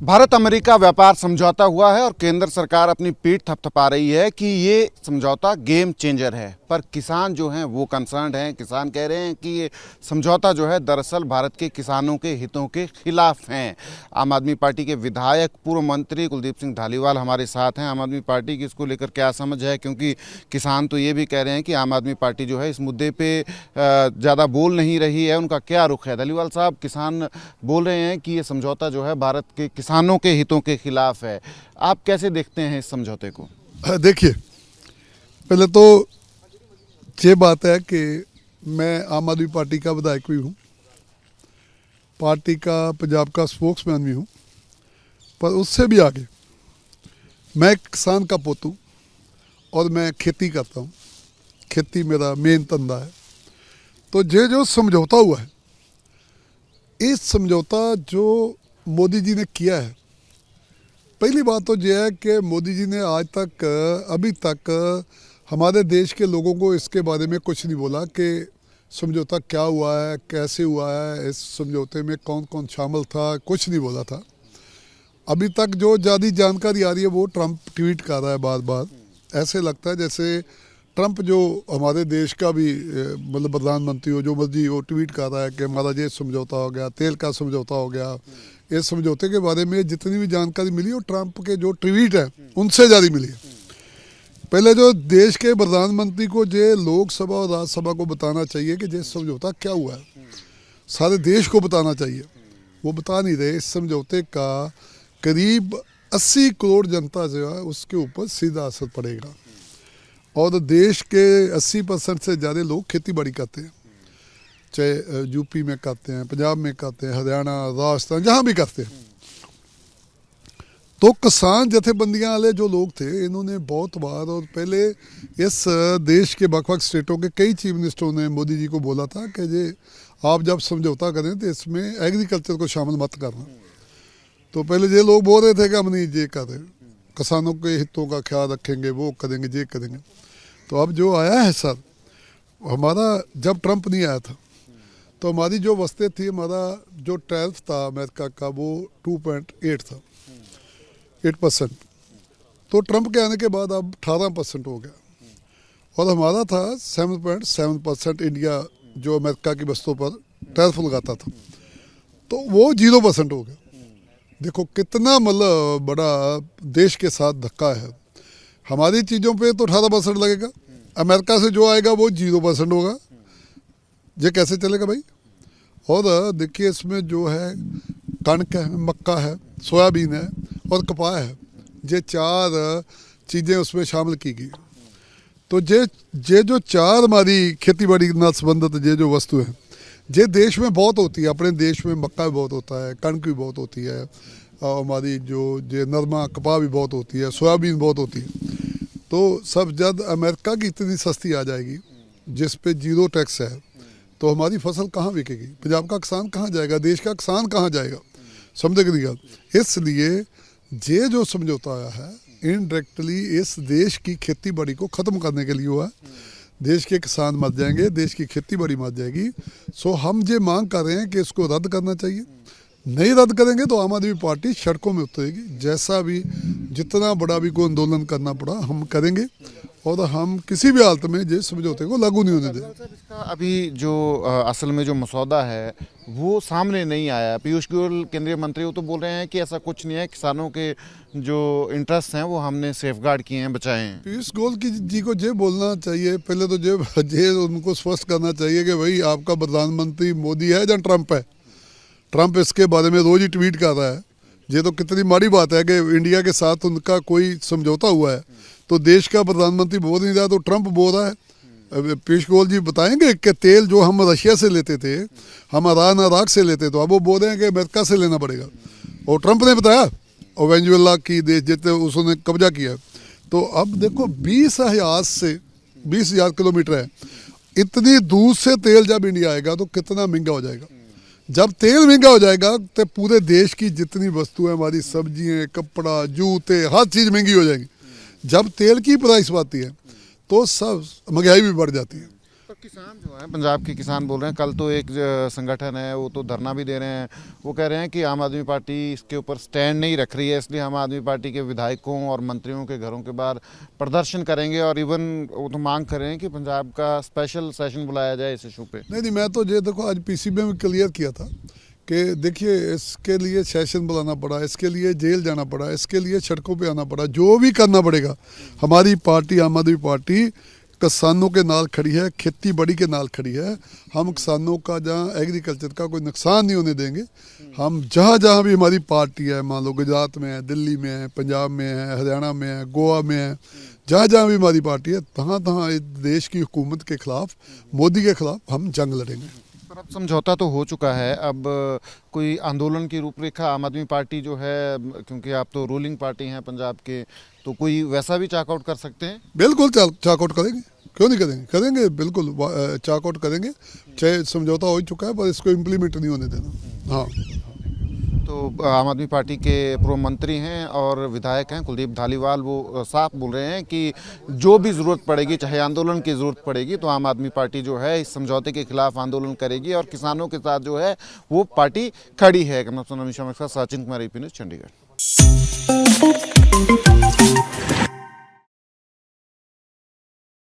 Bharat America व्यापार समझौता हुआ है और केंद्र सरकार अपनी पीठ थपथपा रही है कि ये समझौता गेम चेंजर है। पर किसान जो हैं वो कंसर्न्ड हैं। किसान कह रहे हैं कि ये समझौता जो है दरअसल भारत के किसानों के हितों के खिलाफ हैं। आम आदमी पार्टी के विधायक पूर्व मंत्री कुलदीप सिंह धालीवाल हमारे साथ हैं। आम आदमी पार्टी की इसको लेकर क्या समझ है, क्योंकि किसान तो ये भी कह रहे हैं कि आम आदमी पार्टी जो है इस मुद्दे पर ज़्यादा बोल नहीं रही है। उनका क्या रुख है? धालीवाल साहब, किसान बोल रहे हैं कि ये समझौता जो है भारत के किसानों के हितों के खिलाफ है। आप कैसे देखते हैं इस समझौते को? देखिए, पहले तो ये बात है कि मैं आम आदमी पार्टी का विधायक भी हूँ, पार्टी का पंजाब का स्पोक्समैन भी हूँ, पर उससे भी आगे मैं एक किसान का पुत्र हूँ और मैं खेती करता हूँ। खेती मेरा मेन धंधा है। तो ये जो समझौता हुआ है, इस समझौता जो मोदी जी ने किया है, पहली बात तो यह है कि मोदी जी ने आज तक अभी तक हमारे देश के लोगों को इसके बारे में कुछ नहीं बोला कि समझौता क्या हुआ है, कैसे हुआ है, इस समझौते में कौन कौन शामिल था, कुछ नहीं बोला था। अभी तक जो ज़्यादा जानकारी आ रही है वो ट्रंप ट्वीट कर रहा है बार बार। ऐसे लगता है जैसे ट्रंप जो हमारे देश का भी मतलब प्रधानमंत्री हो, जो मर्जी वो ट्वीट कर रहा है कि हमारा ये समझौता हो गया, तेल का समझौता हो गया। इस समझौते के बारे में जितनी भी जानकारी मिली वो ट्रंप के जो ट्वीट है उनसे ज़्यादा मिली है। पहले जो देश के प्रधानमंत्री को ये लोकसभा और राज्यसभा को बताना चाहिए कि ये समझौता क्या हुआ है, सारे देश को बताना चाहिए। वो बता नहीं रहे। इस समझौते का करीब 80 करोड़ जनता जो है उसके ऊपर सीधा असर पड़ेगा और देश के 80% से ज़्यादा लोग खेती बाड़ी करते हैं, चाहे यूपी में करते हैं, पंजाब में करते हैं, हरियाणा, राजस्थान, जहाँ भी करते हैं। तो किसान जथेबंदियां वाले जो लोग थे, इन्होंने बहुत बार और पहले इस देश के वक्-वक् स्टेटों के कई चीफ मिनिस्टरों ने मोदी जी को बोला था कि ये आप जब समझौता करें तो इसमें एग्रीकल्चर को शामिल मत करना। तो पहले ये लोग बोल रहे थे कि हम नहीं ये कर रहे, किसानों के हितों का ख्याल रखेंगे, वो करेंगे, ये करेंगे। तो अब जो आया है सर, हमारा जब ट्रंप नहीं आया था तो हमारी जो वस्तें थी, हमारा जो टैरिफ था अमेरिका का वो 2.8 था, 8%। तो ट्रंप के आने के बाद अब 18% हो गया और हमारा था 7.7% इंडिया जो अमेरिका की वस्तुओं पर टैरिफ लगाता था, तो वो 0% हो गया। देखो कितना मतलब बड़ा देश के साथ धक्का है। हमारी चीज़ों पे तो 18% लगेगा, अमेरिका से जो आएगा वो 0% होगा। ये कैसे चलेगा भाई? और देखिए इसमें जो है कणक है, मक्का है, सोयाबीन है और कपाह है, ये 4 चीज़ें उसमें शामिल की गई। तो ये जो 4 हमारी खेती बाड़ी के नाल संबंधित ये जो वस्तु है, ये देश में बहुत होती है। अपने देश में मक्का भी बहुत होता है, कणक भी बहुत होती है, और हमारी जो ये नरमा कपाह भी बहुत होती है, सोयाबीन बहुत होती है। तो सब जब अमेरिका की इतनी सस्ती आ जाएगी जिस पे 0 टैक्स है, तो हमारी फसल कहाँ बिकेगी? पंजाब का किसान कहाँ जाएगा? देश का किसान कहाँ जाएगा? समझे कि नहीं? इसलिए ये जो समझौता आया है इनडायरेक्टली इस देश की खेती बाड़ी को ख़त्म करने के लिए हुआ है। देश के किसान मर जाएंगे, देश की खेती बाड़ी मर जाएगी। सो हम ये मांग कर रहे हैं कि इसको रद्द करना चाहिए। नहीं रद्द करेंगे तो आम आदमी पार्टी सड़कों में उतरेगी। जैसा भी जितना बड़ा भी कोई आंदोलन करना पड़ा हम करेंगे और हम किसी भी हालत में ये समझौते को लागू नहीं होने देंगे। इसका अभी जो असल में जो मसौदा है वो सामने नहीं आया। पीयूष गोयल केंद्रीय मंत्री वो तो बोल रहे हैं कि ऐसा कुछ नहीं है, किसानों के जो इंटरेस्ट हैं वो हमने सेफगार्ड किए हैं, बचाए हैं। पीयूष गोयल जी को ये बोलना चाहिए, पहले तो ये उनको स्पष्ट करना चाहिए कि भाई आपका प्रधानमंत्री मोदी है या ट्रंप है। ट्रंप इसके बारे में रोज ही ट्वीट कर रहा है। ये तो कितनी माड़ी बात है कि इंडिया के साथ उनका कोई समझौता हुआ है तो देश का प्रधानमंत्री बोल नहीं रहा, तो ट्रंप बोल रहा है। पीयूष गोयल जी बताएंगे कि तेल जो हम रशिया से लेते थे, हम ईरान इराक से लेते, तो अब वो बोल रहे हैं कि अमेरिका से लेना पड़ेगा। और ट्रंप ने बताया और वेनेजुएला की देश जितने उसने कब्जा किया। तो अब देखो 20,000 किलोमीटर है, इतनी दूर से तेल जब इंडिया आएगा तो कितना महंगा हो जाएगा। जब तेल महंगा हो जाएगा तो पूरे देश की जितनी वस्तुएं, हमारी सब्जियां, कपड़ा, जूते, हर चीज़ महंगी हो जाएगी। जब तेल की प्राइस बढ़ती है तो सब महंगाई भी बढ़ जाती है। किसान जो है, पंजाब के किसान बोल रहे हैं, कल तो एक संगठन है वो तो धरना भी दे रहे हैं। वो कह रहे हैं कि आम आदमी पार्टी इसके ऊपर स्टैंड नहीं रख रही है, इसलिए आम आदमी पार्टी के विधायकों और मंत्रियों के घरों के बाहर प्रदर्शन करेंगे। और इवन वो तो मांग कर रहे हैं कि पंजाब का स्पेशल सेशन बुलाया जाए इस इशू पे। नहीं, मैं तो ये देखो आज पीसीबी में क्लियर किया था कि देखिए इसके लिए सेशन बुलाना पड़ा, इसके लिए जेल जाना पड़ा, इसके लिए सड़कों पे आना पड़ा, जो भी करना पड़ेगा। हमारी पार्टी आम आदमी पार्टी किसानों के नाल खड़ी है, खेती बाड़ी के नाल खड़ी है। हम किसानों का जहाँ एग्रीकल्चर का कोई नुकसान नहीं होने देंगे। हम जहाँ जहाँ भी हमारी पार्टी है, मान लो गुजरात में है, दिल्ली में है, पंजाब में है, हरियाणा में है, गोवा में है, जहाँ जहाँ भी हमारी पार्टी है, तहाँ तहाँ इस देश की हुकूमत के खिलाफ, मोदी के खिलाफ हम जंग लड़ेंगे। पर अब समझौता तो हो चुका है, अब कोई आंदोलन की रूपरेखा आम आदमी पार्टी जो है, क्योंकि आप तो रूलिंग पार्टी हैं पंजाब के, तो कोई वैसा भी चॉकआउट कर सकते हैं? बिल्कुल चॉकआउट करेंगे, क्यों नहीं करेंगे, करेंगे बिल्कुल चॉकआउट करेंगे। चाहे समझौता हो चुका है पर इसको इम्प्लीमेंट नहीं होने देना। हाँ, तो आम आदमी पार्टी के पूर्व मंत्री हैं और विधायक हैं कुलदीप धालीवाल, वो साफ बोल रहे हैं कि जो भी ज़रूरत पड़ेगी, चाहे आंदोलन की ज़रूरत पड़ेगी, तो आम आदमी पार्टी जो है इस समझौते के खिलाफ आंदोलन करेगी और किसानों के साथ जो है वो पार्टी खड़ी है। Sachin Kumar, AP news, Chandigarh.